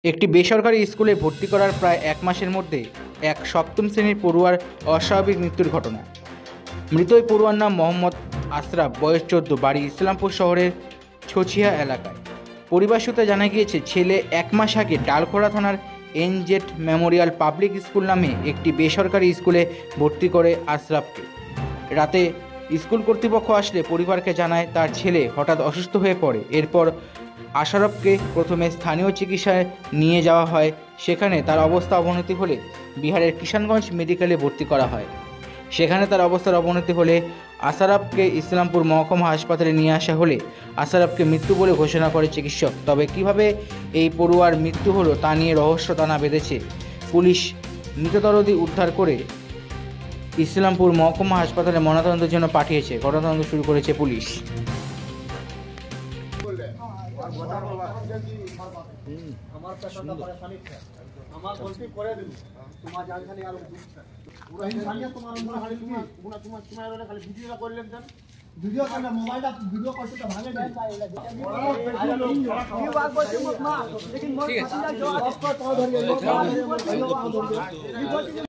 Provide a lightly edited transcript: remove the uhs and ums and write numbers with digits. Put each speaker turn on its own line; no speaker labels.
একটি বেসরকারি স্কুলে ভর্তি করার প্রায় এক মাসের মধ্যে এক সপ্তম শ্রেণীর পড়ুয়ার অস্বাভাবিক মৃত্যুর ঘটনা। মৃত ওই পড়ুয়ার নাম মোহাম্মদ আশরাফ, বয়স 14, বাড়ি ইসলামপুর শহরের ছচিয়া এলাকায়। পরিবার সূত্রে জানা গিয়েছে, ছেলে এক মাস আগে ডালখোলা থানার এনজেড মেমোরিয়াল পাবলিক স্কুল নামে একটি বেসরকারি স্কুলে ভর্তি করে আশরাফকে। রাতে স্কুল কর্তৃপক্ষ আসলে পরিবারকে জানায় তার ছেলে হঠাৎ অসুস্থ হয়ে পড়ে। এরপর আশরাফকে প্রথমে স্থানীয় চিকিৎসায় নিয়ে যাওয়া হয়। সেখানে তার অবস্থা অবনতি হলে বিহারের কিষানগঞ্জ মেডিকেলে ভর্তি করা হয়। সেখানে তার অবস্থার অবনতি হলে আশরাফকে ইসলামপুর মহকুমা হাসপাতালে নিয়ে আসা হলে আশরাফকে মৃত্যু বলে ঘোষণা করে চিকিৎসক। তবে কিভাবে এই পড়ুয়ার মৃত্যু হলো তা নিয়ে রহস্য টানা বেঁধেছে। পুলিশ মৃতদেহটি উদ্ধার করে ইসলামপুর মহকুমা হাসপাতালে ময়নাতদন্তের জন্য পাঠিয়েছে। ঘটনাতদন্ত শুরু করেছে পুলিশ।
ভিডিও করলে মোবাইলটা ভিডিও করতে তো ভালো ঠিক আছে।